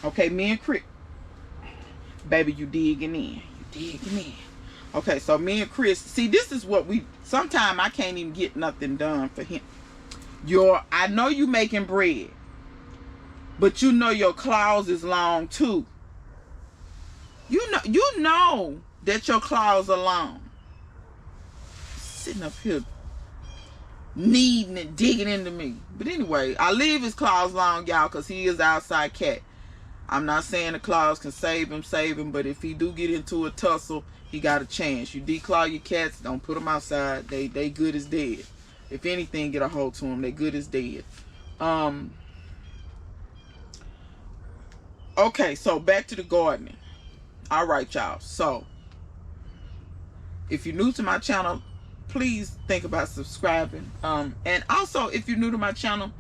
Okay, me and Chris, baby, you digging in. You digging in. Okay, so me and Chris, see, this is what we, sometimes I can't even get nothing done for him. I know you making bread, but you know your claws is long too. You know that your claws are long. Sitting up here needing and digging into me. But anyway, I leave his claws long, y'all, because he is an outside cat. I'm not saying the claws can save him, but if he do get into a tussle, he got a chance. You declaw your cats, don't put them outside. They good as dead. If anything get a hold to them, they good as dead. Okay, so back to the gardening. All right, y'all. So if you're new to my channel, please think about subscribing. And also, if you're new to my channel,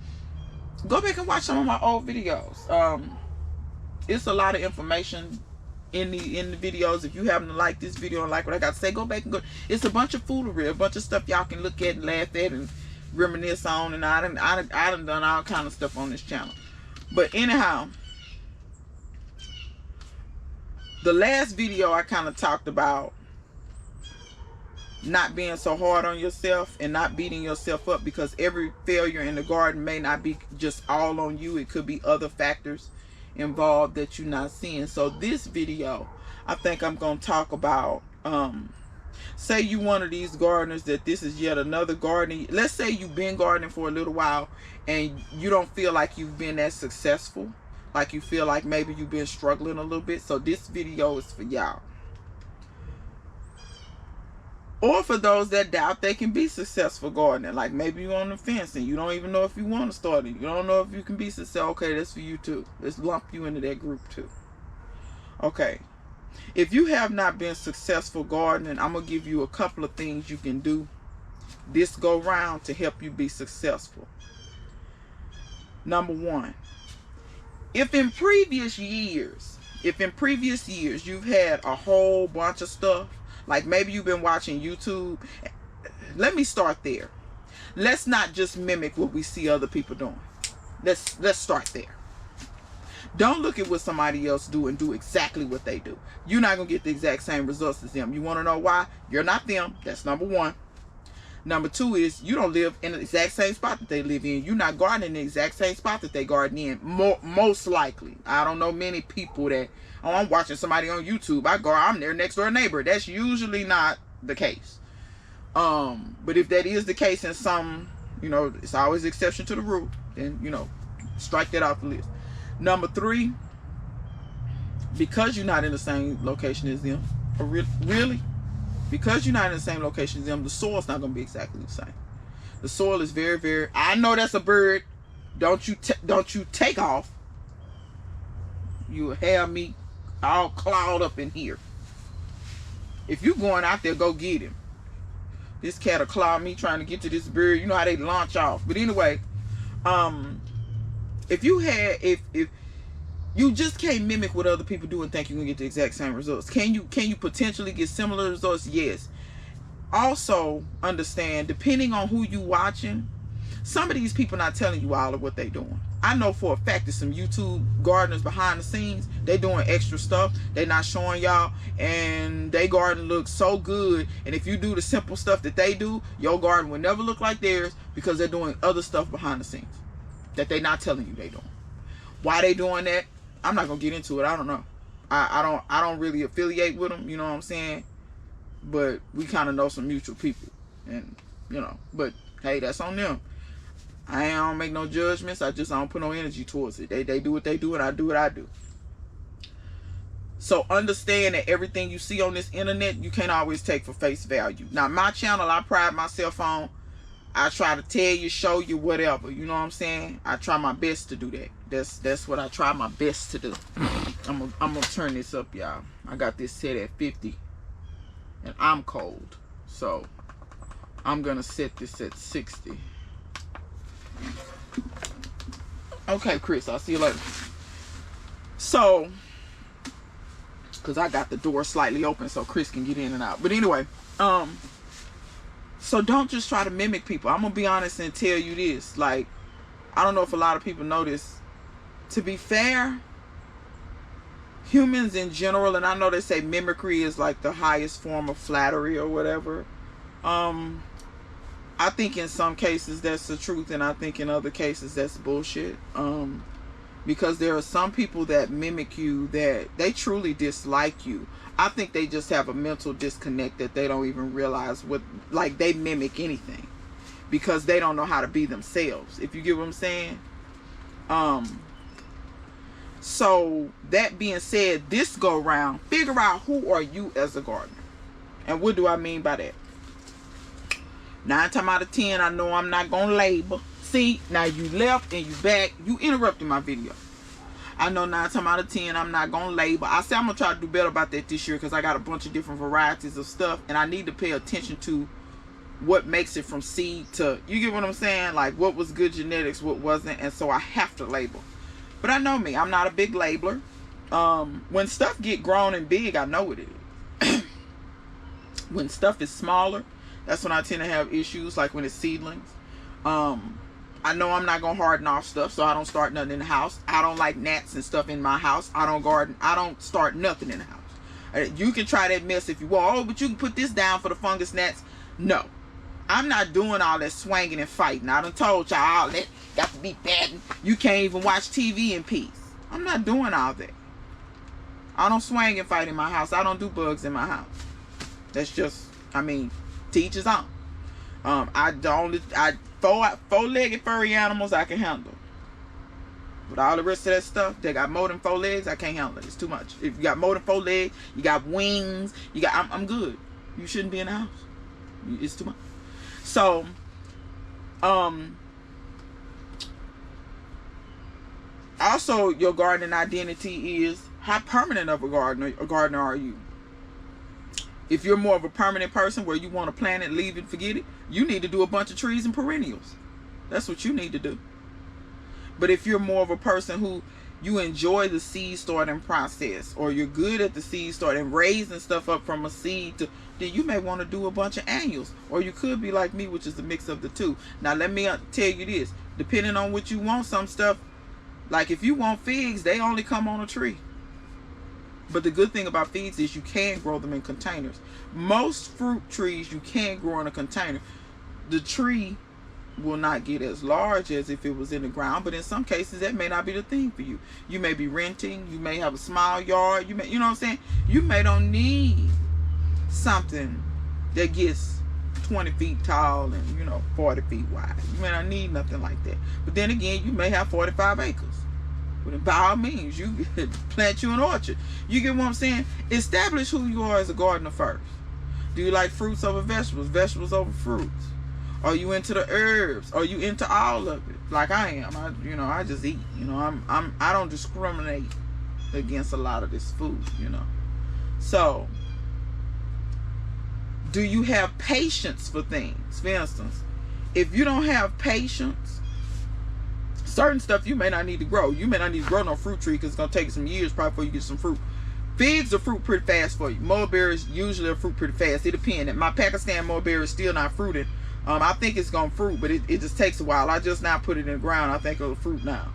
go back and watch some of my old videos. It's a lot of information in the videos. If you happen to like this video and like what I got to say, go back and go. It's a bunch of foolery, a bunch of stuff y'all can look at and laugh at and reminisce on. And I done done all kind of stuff on this channel. But anyhow, the last video I kind of talked about not being so hard on yourself and not beating yourself up, because every failure in the garden may not be just all on you. It could be other factors involved that you're not seeing. So this video, I think I'm going to talk about, say you one of these gardeners that this is yet another gardening. Let's say you've been gardening for a little while and you don't feel like you've been that successful. Like you feel like maybe you've been struggling a little bit. So this video is for y'all. Or for those that doubt they can be successful gardening. Like maybe you're on the fence and you don't even know if you want to start it. You don't know if you can be successful. Okay, that's for you too. Let's lump you into that group too. Okay. If you have not been successful gardening, I'm going to give you a couple of things you can do this go round to help you be successful. Number one, if in previous years you've had a whole bunch of stuff, like maybe you've been watching YouTube. Let me start there. Let's not just mimic what we see other people doing. Let's start there. Don't look at what somebody else do and do exactly what they do. You're not going to get the exact same results as them. You want to know why? You're not them. That's number one. Number two is you don't live in the exact same spot that they live in. You're not gardening in the exact same spot that they garden in. Most likely. I don't know many people that, oh, I'm watching somebody on YouTube. I'm their next door neighbor. That's usually not the case. But if that is the case in some, it's always an exception to the rule. Then, strike that off the list. Number three, because you're not in the same location as them, or really, because you're not in the same location as them, the soil's not going to be exactly the same. The soil is very, very, I know that's a bird. Don't you take off. You have me all clawed up in here. If you going out there, go get him. This cat will claw me trying to get to this bird. You know how they launch off. But anyway, if you just can't mimic what other people do and think you're gonna get the exact same results. Can you potentially get similar results? Yes. Also understand, depending on who you watching, some of these people not telling you all of what they doing. I know for a fact there's some YouTube gardeners behind the scenes. They doing extra stuff. They not showing y'all, and they garden looks so good. And if you do the simple stuff that they do, your garden will never look like theirs, because they're doing other stuff behind the scenes that they not telling you they doing. Why they doing that? I'm not gonna get into it. I don't know. I don't really affiliate with them. You know what I'm saying? But we kind of know some mutual people, and But hey, that's on them. I don't make no judgments. I don't put no energy towards it. They do what they do, and I do what I do. So understand that everything you see on this internet, you can't always take for face value. Now, my channel, I pride myself on, I try to tell you, show you, whatever. You know what I'm saying? I try my best to do that. That's what I try my best to do. I'm gonna turn this up, y'all. I got this set at 50, and I'm cold, so I'm gonna set this at 60. Okay, Chris, I'll see you later. So, because I got the door slightly open so Chris can get in and out. But anyway, so don't just try to mimic people. I'm gonna be honest and tell you this. Like, I don't know if a lot of people know this. To be fair, humans in general, and I know they say mimicry is like the highest form of flattery or whatever. I think in some cases that's the truth, and I think in other cases that's bullshit. Because there are some people that mimic you that they truly dislike you. I think they just have a mental disconnect that they don't even realize what, like, they mimic anything because they don't know how to be themselves, if you get what I'm saying. So that being said, this go round, figure out who are you as a gardener. And what do I mean by that? 9 times out of 10, I know I'm not gonna label. See, now you left and you back. You interrupted my video. I know 9 times out of 10, I'm not gonna label. I say I'm gonna try to do better about that this year because I got a bunch of different varieties of stuff, and I need to pay attention to what makes it from seed to, you get what I'm saying? Like, what was good genetics, what wasn't, and so I have to label. But I know me, I'm not a big labeler. When stuff get grown and big, I know what it is. When stuff is smaller, that's when I tend to have issues, like when it's seedlings. I know I'm not gonna harden off stuff, so I don't start nothing in the house. I don't like gnats and stuff in my house. I don't garden. I don't start nothing in the house. You can try that mess if you want. Oh, but you can put this down for the fungus gnats. No, I'm not doing all that swinging and fighting. I done told y'all all that got to be bad. You can't even watch TV in peace. I'm not doing all that. I don't swing and fight in my house. I don't do bugs in my house. That's just, I mean, teach his own. Four-legged furry animals I can handle. But all the rest of that stuff, they got more than 4 legs, I can't handle it. It's too much. If you got more than 4 legs, you got wings, you got, I'm good. You shouldn't be in the house. It's too much. So, also your gardening identity is how permanent of a gardener are you? If you're more of a permanent person where you want to plant it, leave it, forget it, you need to do a bunch of trees and perennials. That's what you need to do. But if you're more of a person who you enjoy the seed starting process, or you're good at the seed starting and raising stuff up from a seed to, then you may want to do a bunch of annuals. Or you could be like me, which is a mix of the two. Now let me tell you this, depending on what you want, some stuff, like if you want figs, they only come on a tree. But the good thing about figs is you can grow them in containers. Most fruit trees you can grow in a container. The tree will not get as large as if it was in the ground, but in some cases that may not be the thing for you. You may be renting, you may have a small yard, you know what I'm saying? You may don't need something that gets 20 feet tall and 40 feet wide. You may not need nothing like that. But then again, you may have 45 acres. But by all means, you plant you an orchard. You get what I'm saying? Establish who you are as a gardener first. Do you like fruits over vegetables? Vegetables over fruits? Are you into the herbs? Are you into all of it? Like I am. I just eat. I don't discriminate against a lot of this food. So, do you have patience for things? For instance, if you don't have patience, certain stuff you may not need to grow. You may not need to grow no fruit tree because it's going to take some years probably before you get some fruit. Figs are fruit pretty fast for you. Mulberries usually are fruit pretty fast. It depends. My Pakistan mulberry is still not fruited. I think it's going to fruit, but it just takes a while. I just now put it in the ground. I think it'll fruit now.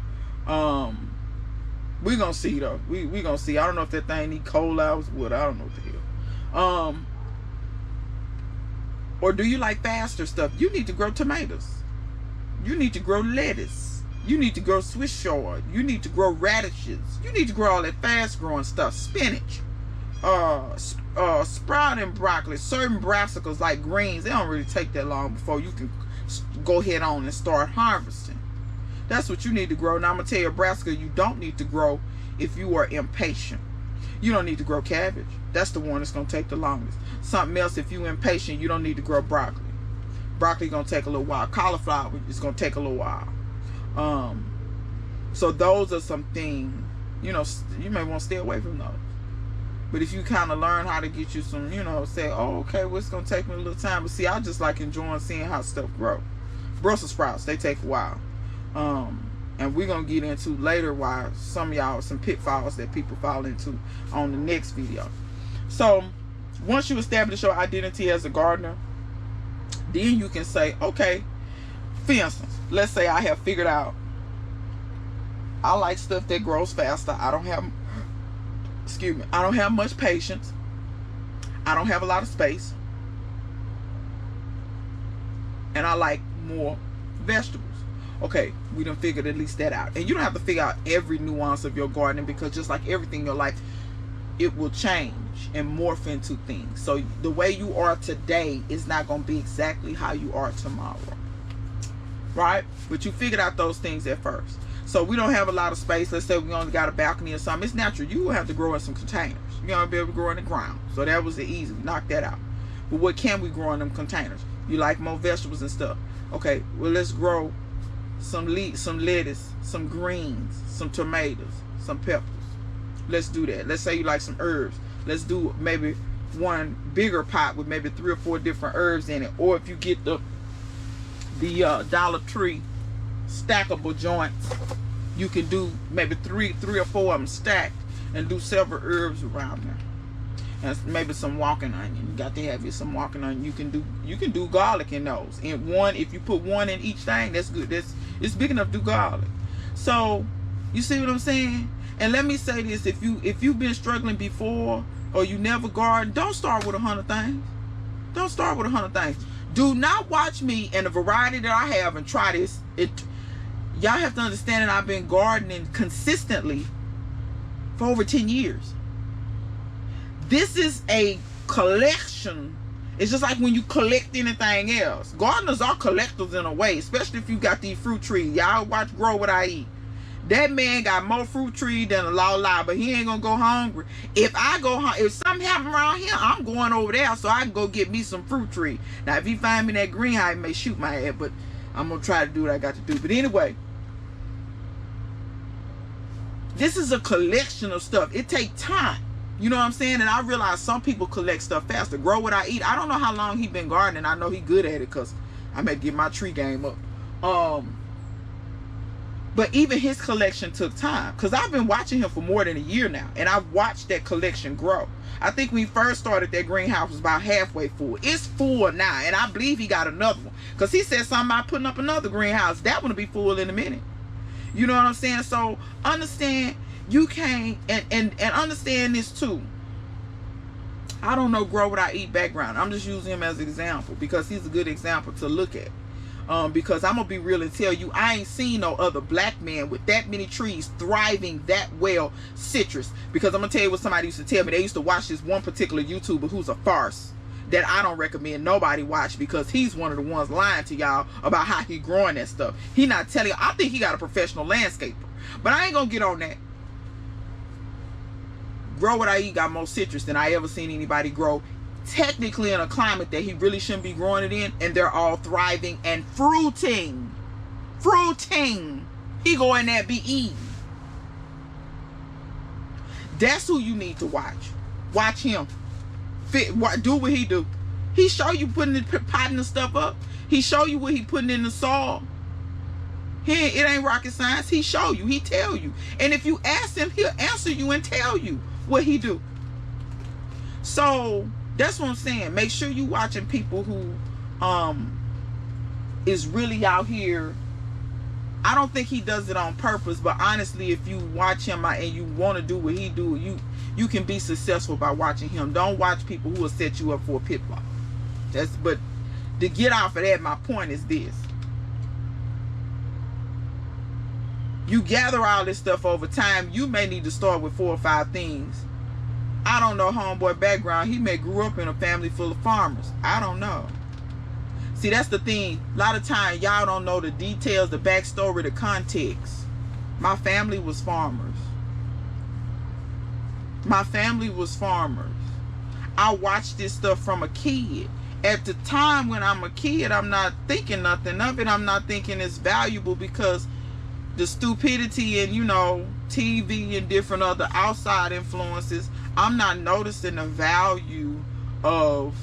We're going to see, though. We're going to see. I don't know if that thing need cold hours. What? I don't know what the hell. Or do you like faster stuff? You need to grow tomatoes. You need to grow lettuce. You need to grow Swiss chard. You need to grow radishes. You need to grow all that fast growing stuff. Spinach. Sprouting broccoli. Certain brassicas like greens, they don't really take that long before you can go head on and start harvesting. That's what you need to grow. Now I'm going to tell you a brassica you don't need to grow if you are impatient. You don't need to grow cabbage. That's the one that's going to take the longest. Something else, if you're impatient, you don't need to grow broccoli. Broccoli going to take a little while. Cauliflower is going to take a little while. So those are some things, you may want to stay away from those. But if you kind of learn how to get you some, say, oh, okay, well, it's going to take me a little time. But see, I just like enjoying seeing how stuff grow. Brussels sprouts, they take a while. And we're going to get into later why some pitfalls that people fall into on the next video. So once you establish your identity as a gardener, then you can say, okay, for instance, let's say I have figured out I like stuff that grows faster. I don't have excuse me, I don't have much patience. I don't have a lot of space. And I like more vegetables. Okay, we done figured at least that out. And you don't have to figure out every nuance of your gardening, because just like everything in your life, it will change and morph into things. So the way you are today is not going to be exactly how you are tomorrow. Right? But you figured out those things at first. So we don't have a lot of space. Let's say we only got a balcony or something. It's natural. You will have to grow in some containers. You're going to be able to grow in the ground. So that was the easy. We knocked that out. But what can we grow in them containers? You like more vegetables and stuff. Okay, well, let's grow some lettuce, some greens, some tomatoes, some peppers. Let's do that. Let's say you like some herbs. Let's do maybe one bigger pot with maybe 3 or 4 different herbs in it. Or if you get the Dollar Tree stackable joints, you can do maybe three or 4 of them stacked and do several herbs around there. And maybe some walking onion. You got to have you some walking onion. You can do garlic in those. And one, if you put one in each thing, that's good. It's big enough to do garlic. So you see what I'm saying? And let me say this: if you've been struggling before, or you never garden, don't start with 100 things. Don't start with 100 things. Do not watch me and the variety that I have and try this. Y'all have to understand that I've been gardening consistently for over 10 years. This is a collection. It's just like when you collect anything else. Gardeners are collectors in a way, especially if you got these fruit trees. Y'all watch Grow What I Eat. That man got more fruit trees than a law, but he ain't gonna go hungry. If something happen around here, I'm going over there so I can go get me some fruit tree. Now, if he find me that greenhouse, he may shoot my head, but I'm gonna try to do what I got to do. But anyway, this is a collection of stuff. It takes time. You know what I'm saying? And I realize some people collect stuff faster. Grow What I Eat. I don't know how long he been gardening. I know he good at it because I may get my tree game up. But even his collection took time, because I've been watching him for more than a year now, and I've watched that collection grow. I think when he first started, that greenhouse was about halfway full. It's full now, and I believe he got another one, because he said something about putting up another greenhouse. That one will be full in a minute. You know what I'm saying? So understand, you can't, and understand this too. I don't know Grow What I Eat background. I'm just using him as an example because he's a good example to look at. Because I'm gonna be real and tell you, I ain't seen no other black man with that many trees thriving that well citrus. Because I'm gonna tell you what somebody used to tell me. They used to watch this one particular YouTuber who's a farce that I don't recommend nobody watch, because he's one of the ones lying to y'all about how he growing that stuff. He not telling you. I think he got a professional landscaper, but I ain't gonna get on that. Grow What I Eat got more citrus than I ever seen anybody grow, technically in a climate that he really shouldn't be growing it in, and they're all thriving and fruiting. He go in there and be eating. That's who you need to watch. Watch him. Do what he do. He show you putting the potting the stuff up. He show you what he putting in the soil. It ain't rocket science. He show you. He tell you. And if you ask him, he'll answer you and tell you what he do. So that's what I'm saying. Make sure you watching people who is really out here. I don't think he does it on purpose, but honestly, if you watch him and you want to do what he do, you can be successful by watching him. Don't watch people who will set you up for a pitfall. But to get off of that, my point is this. You gather all this stuff over time. You may need to start with 4 or 5 things. I don't know homeboy background. He may grew up in a family full of farmers. I don't know. See, that's the thing. A lot of times y'all don't know the details, the backstory, the context. My family was farmers. I watched this stuff from a kid. At the time when I'm a kid, I'm not thinking nothing of it. I'm not thinking it's valuable because the stupidity and, TV and different other outside influences, I'm not noticing the value of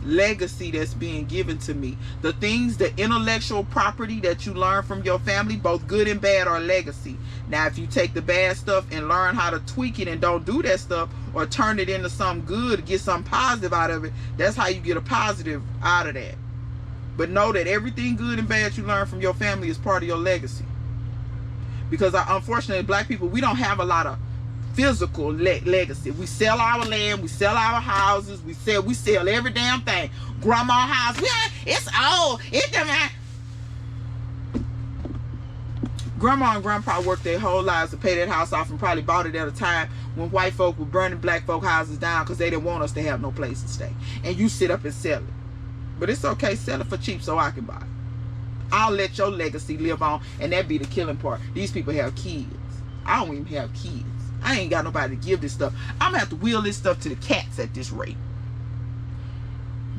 legacy that's being given to me. The things, the intellectual property that you learn from your family, both good and bad, are legacy. Now, if you take the bad stuff and learn how to tweak it and don't do that stuff, or turn it into something good, get something positive out of it, that's how you get a positive out of that. But know that everything good and bad you learn from your family is part of your legacy. Because unfortunately, black people, we don't have a lot of physical legacy. We sell our land, we sell our houses, we sell every damn thing. Grandma's house, it's old. Grandma and grandpa worked their whole lives to pay that house off and probably bought it at a time when white folk were burning black folk houses down because they didn't want us to have no place to stay. And you sit up and sell it. But it's okay, sell it for cheap so I can buy it. I'll let your legacy live on, and that be the killing part. These people have kids. I don't even have kids. I ain't got nobody to give this stuff. I'm gonna have to wheel this stuff to the cats at this rate.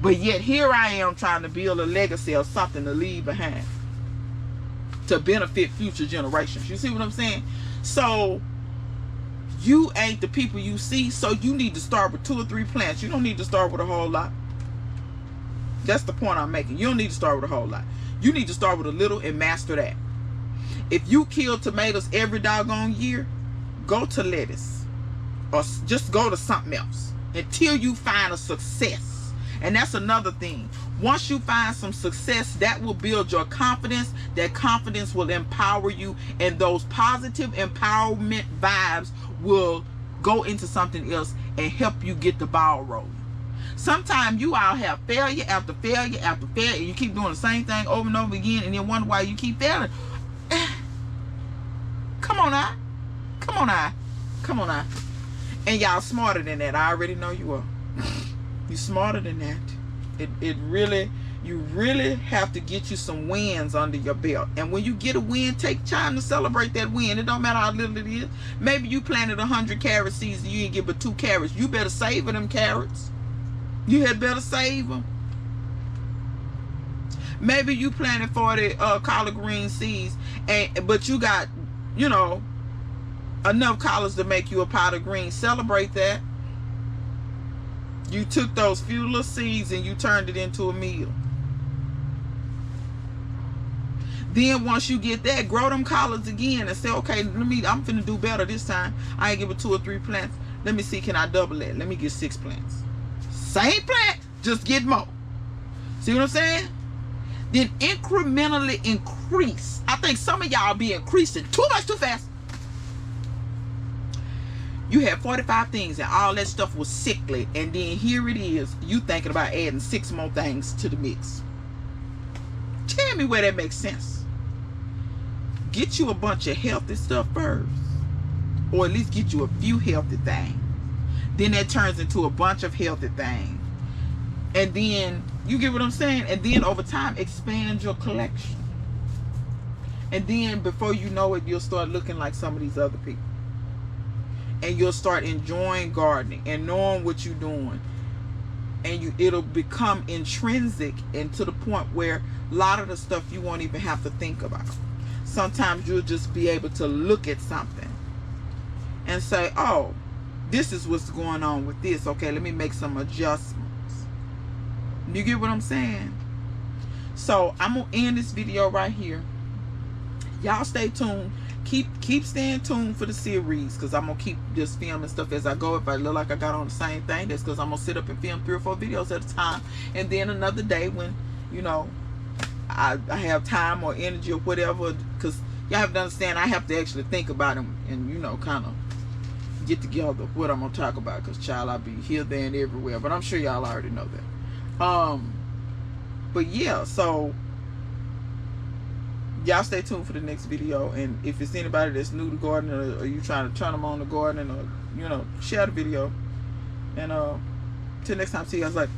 But yet here I am trying to build a legacy of something to leave behind to benefit future generations. You see what I'm saying? So you ain't the people you see, so you need to start with 2 or 3 plants. You don't need to start with a whole lot. That's the point I'm making. You don't need to start with a whole lot. You need to start with a little and master that. If you kill tomatoes every doggone year, go to lettuce or just go to something else until you find a success. And that's another thing. Once you find some success, that will build your confidence. That confidence will empower you, and those positive empowerment vibes will go into something else and help you get the ball rolling. Sometimes you all have failure after failure after failure, and you keep doing the same thing over and over again, and then wonder why you keep failing. Come on now. Come on now. Come on now. And y'all smarter than that. I already know you are. You smarter than that. You really have to get you some wins under your belt. And when you get a win, take time to celebrate that win. It don't matter how little it is. Maybe you planted 100 carrot seeds and you didn't get but 2 carrots. You better save them carrots. You had better save them. Maybe you planted 40 collard green seeds, but you got, you know, enough collards to make you a pot of greens. Celebrate that. You took those few little seeds and you turned it into a meal. Then once you get that, grow them collards again and say, okay, I'm finna do better this time. I ain't give it 2 or 3 plants. Let me see, can I double that? Let me get 6 plants. Same plant, just get more. See what I'm saying? Then incrementally increase. I think some of y'all be increasing too much too fast. You had 45 things and all that stuff was sickly, and then here it is, you thinking about adding 6 more things to the mix. Tell me where that makes sense. Get you a bunch of healthy stuff first, or at least get you a few healthy things. Then that turns into a bunch of healthy things, and then you get what I'm saying. And then over time, expand your collection, and then before you know it, you'll start looking like some of these other people. And you'll start enjoying gardening and knowing what you're doing. And it'll become intrinsic, and to the point where a lot of the stuff you won't even have to think about. Sometimes you'll just be able to look at something and say, oh, this is what's going on with this. Okay, let me make some adjustments. You get what I'm saying? So I'm going to end this video right here. Y'all stay tuned. Keep staying tuned for the series, because I'm gonna keep just filming stuff as I go. If I look like I got on the same thing, that's because I'm gonna sit up and film 3 or 4 videos at a time. And then another day when, you know, I have time or energy or whatever, because y'all have to understand, I have to actually think about it and you know, kind of get together what I'm gonna talk about, because child, I be here, there, and everywhere. But I'm sure y'all already know that. But yeah, so y'all stay tuned for the next video. And if it's anybody that's new to gardening, or you trying to turn them on to gardening, or you know, share the video. And till next time, see you guys later.